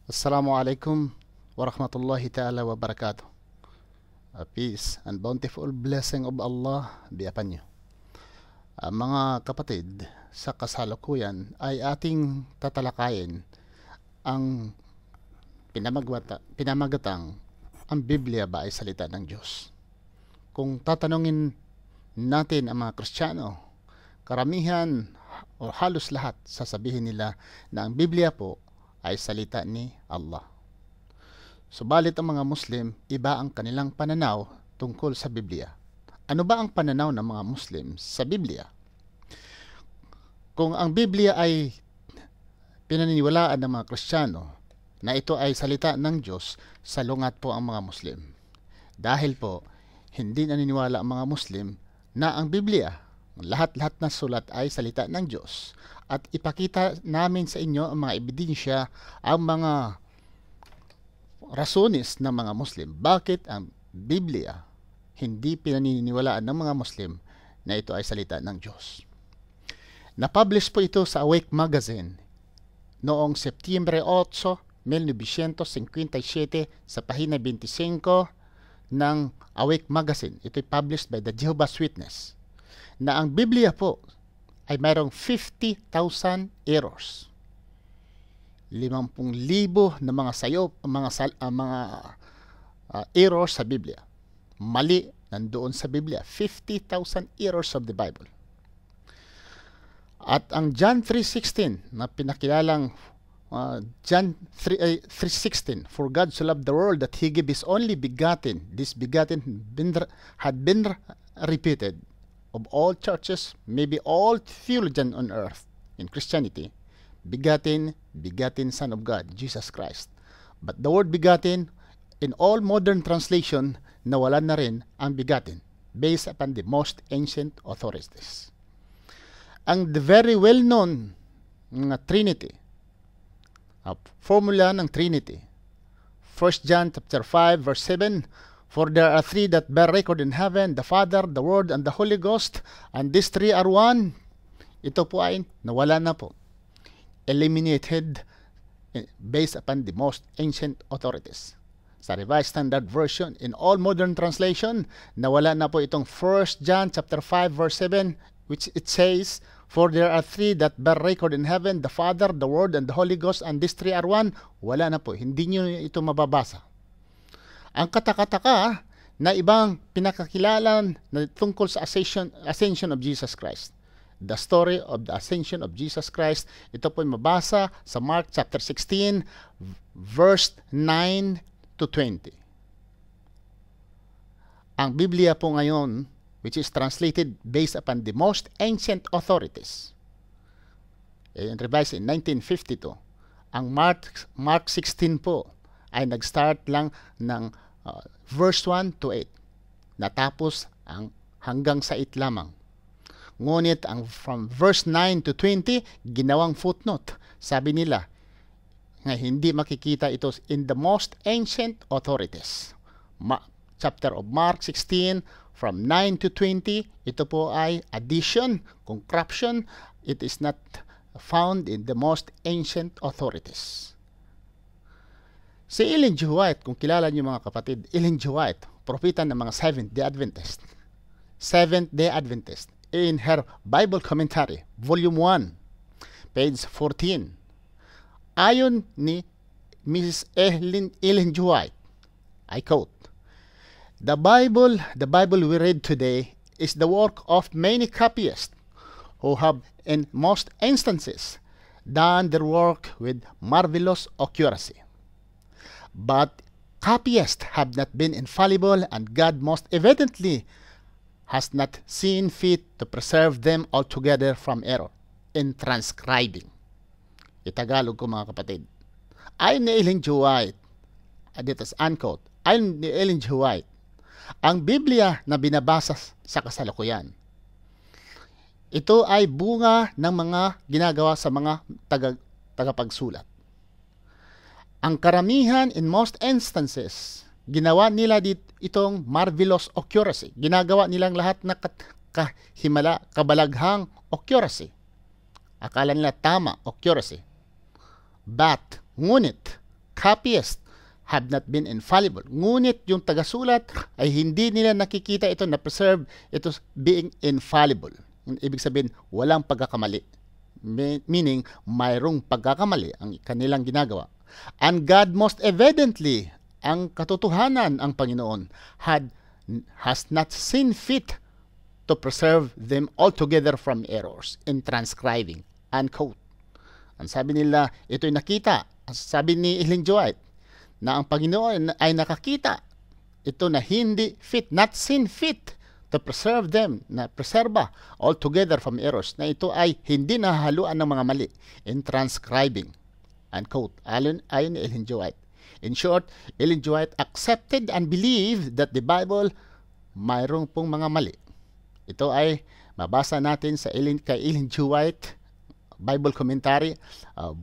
Assalamualaikum warahmatullahi ta'ala wabarakatuh. Peace and bountiful blessing of Allah be upon you. Mga kapatid, sa kasalukuyan ay ating tatalakayin ang pinamagatang ang Biblia ba ay salita ng Diyos. Kung tatanungin natin ang mga Kristiyano, karamihan o halos lahat sasabihin nila na ang Biblia po ay salita ni Allah. Subalit ang mga Muslim, iba ang kanilang pananaw tungkol sa Biblia. Ano ba ang pananaw ng mga Muslim sa Biblia? Kung ang Biblia ay pinaniniwalaan ng mga Kristiyano na ito ay salita ng Diyos, salungat po ang mga Muslim. Dahil po, hindi naniniwala ang mga Muslim na ang Biblia, lahat-lahat na sulat ay salita ng Diyos. At ipakita namin sa inyo ang mga ebidensya, ang mga rasones ng mga Muslim. Bakit ang Biblia hindi pinaniniwalaan ng mga Muslim na ito ay salita ng Diyos? Na-publish po ito sa Awake Magazine noong Septyembre 8, 1957 sa pahina 25 ng Awake Magazine. Ito ay published by the Jehovah's Witness. Na ang Biblia po ay mayroong 50,000 errors. 50,000 na mga sayop, mga errors sa Biblia. Mali nandoon sa Biblia. 50,000 errors of the Bible. At ang John 3:16 na pinakilalang John 3:16, for God so loved the world that He gave His only begotten. This begotten had been repeated of all churches, maybe all theologians on earth in Christianity. Begotten Son of God, Jesus Christ. But the word begotten, in all modern translation, nawalan na rin ang begotten, based upon the most ancient authorities. Ang the very well-known Trinity, formula ng Trinity, 1 John chapter 5, verse 7, for there are three that bear record in heaven, the Father, the Word, and the Holy Ghost, and these three are one. Ito po ay nawala na po. Eliminated based upon the most ancient authorities. Sa Revised Standard Version, in all modern translation, nawala na po itong 1 John chapter 5 verse 7, which it says, for there are three that bear record in heaven, the Father, the Word, and the Holy Ghost, and these three are one. Wala na po. Hindi nyo ito mababasa. Ang katakataka na ibang pinakakilalan na tungkol sa ascension of Jesus Christ. The story of the ascension of Jesus Christ. Ito po ay mabasa sa Mark chapter 16, verse 9 to 20. Ang Biblia po ngayon, which is translated based upon the most ancient authorities, revised in 1952, ang Mark 16 po ay nag-start lang ng verse 1 to 8. Natapos ang hanggang sa 8 lamang. Ngunit ang from verse 9 to 20, ginawang footnote. Sabi nila, nga hindi makikita ito in the most ancient authorities. Chapter of Mark 16, from 9 to 20, ito po ay addition, corruption. It is not found in the most ancient authorities. Si Ellen G. White, kung kilala niyo mga kapatid, Ellen G. White, propeta ng mga Seventh-day Adventist. Seventh-day Adventist. In her Bible Commentary, Volume 1, page 14, ayon ni Mrs. Ellen G. White, I quote, the Bible we read today is the work of many copyists who have in most instances done their work with marvelous accuracy. But copyists have not been infallible, and God most evidently has not seen fit to preserve them altogether from error in transcribing. Itagalog ko mga kapatid. Ayon ni Ellen G. White, dito sa unquote, ayon ni Ellen G. White, ang Biblia na binabasa sa kasalukuyan, ito ay bunga ng mga ginagawa sa mga tagapagsulat. Ang karamihan in most instances, ginawa nila itong marvelous accuracy. Ginagawa nilang lahat na kabalaghang accuracy. Akala nila tama, accuracy. But, ngunit, copyists have not been infallible. Ngunit yung tagasulat ay hindi nila nakikita ito na preserve ito being infallible. Ibig sabihin, walang pagkakamali. Meaning, mayroong pagkakamali ang kanilang ginagawa. And God most evidently, ang katotohanan ang Panginoon, has not seen fit to preserve them altogether from errors in transcribing. Unquote. Ang sabi nila, ito'y nakita. Ang sabi ni Ellen G. White, na ang Panginoon ay nakakita ito na hindi fit, not seen fit to preserve them, na preserba altogether from errors, na ito ay hindi nahahaluan ng mga mali in transcribing. Unquote. Ayon ni Ellen G. White. In short, Ellen G. White accepted and believed that the Bible mayroong pong mga mali. Ito ay mabasa natin sa kay Ellen G. White, Bible Commentary,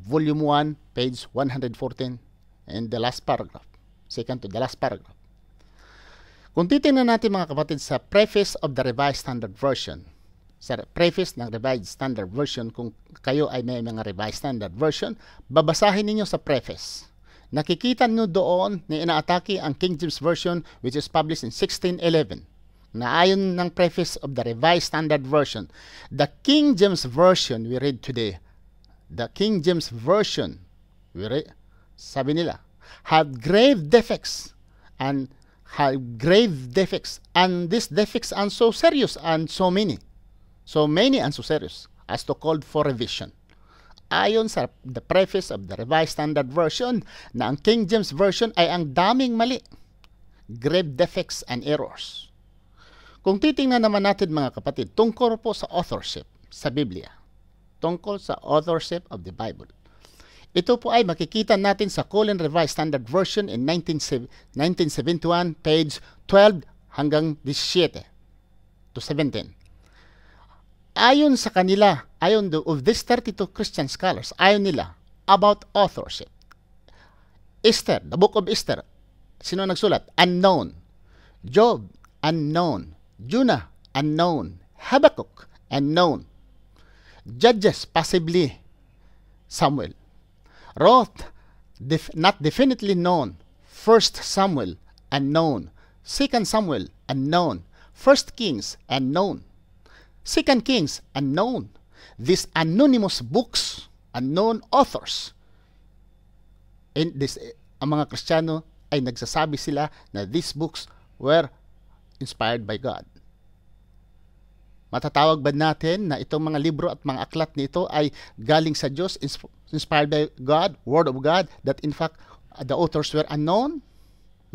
Volume 1, page 114, and the last paragraph, second to the last paragraph. Kung titingnan natin mga kapatid sa preface of the Revised Standard Version, sa preface ng Revised Standard Version, kung kayo ay may mga Revised Standard Version, babasahin ninyo sa preface. Nakikita nyo doon na inaatake ang King James Version, which is published in 1611. Na ayon ng preface of the Revised Standard Version, the King James Version we read today, the King James Version we read, sabi nila, have grave defects, and these defects are so serious and so many and so serious as to call for revision. Ayon sa the preface of the Revised Standard Version, na ang King James Version ay ang daming mali, grave defects and errors. Kung titingnan naman natin mga kapatid, tungkol po sa authorship sa Biblia, tungkol sa authorship of the Bible, ito po ay makikita natin sa Colin Revised Standard Version in 1971, page 12 hanggang 17 to 17. Ayon sa kanila, of these 32 Christian scholars, ayon nila about authorship. Esther, the book of Esther, sino nagsulat? Unknown. Job, unknown. Jonah, unknown. Habakkuk, unknown. Judges, possibly Samuel. Ruth, not definitely known. 1 Samuel, unknown. 2 Samuel, unknown. 1 Kings, unknown. 2 Kings, unknown. These anonymous books, unknown authors. And ang mga Kristiyano ay nagsasabi sila na these books were inspired by God. Matatawag ba natin na itong mga libro at mga aklat nito ay galing sa Diyos, inspired by God, Word of God, that in fact the authors were unknown?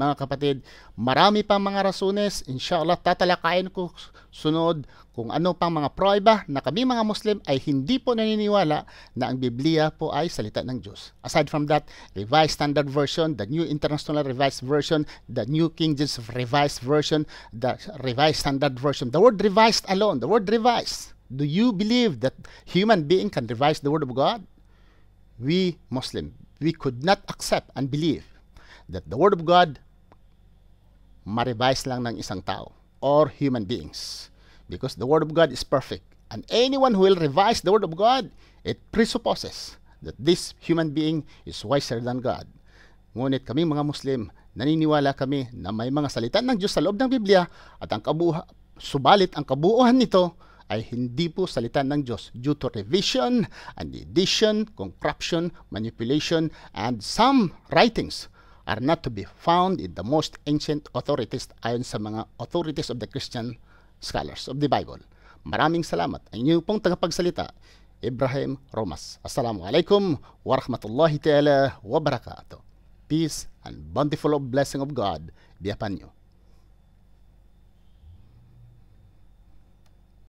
Mga kapatid, marami pang mga rasones, inshallah tatalakayin ko sunod kung ano pang mga pruweba na kami mga Muslim ay hindi po naniniwala na ang Biblia po ay salita ng Diyos. Aside from that, Revised Standard Version, the New International Revised Version, the New King James Revised Version, the Revised Standard Version, the word revised alone, the word revised. Do you believe that human being can revise the Word of God? We Muslim, we could not accept and believe that the Word of God ma-revise lang ng isang tao or human beings, because the Word of God is perfect, and anyone who will revise the Word of God, it presupposes that this human being is wiser than God. Ngunit kami mga Muslim, naniniwala kami na may mga salita ng Diyos sa loob ng Biblia at subalit ang kabuuan nito ay hindi po salita ng Diyos due to revision and addition, corruption, manipulation, and some writings are not to be found in the most ancient authorities ayon sa mga authorities of the Christian scholars of the Bible. Maraming salamat. Ang inyong pong tagapagsalita, Ibrahim Romas. Assalamualaikum warahmatullahi ta'ala wabarakatuh. Peace and bountiful blessing of God be upon you.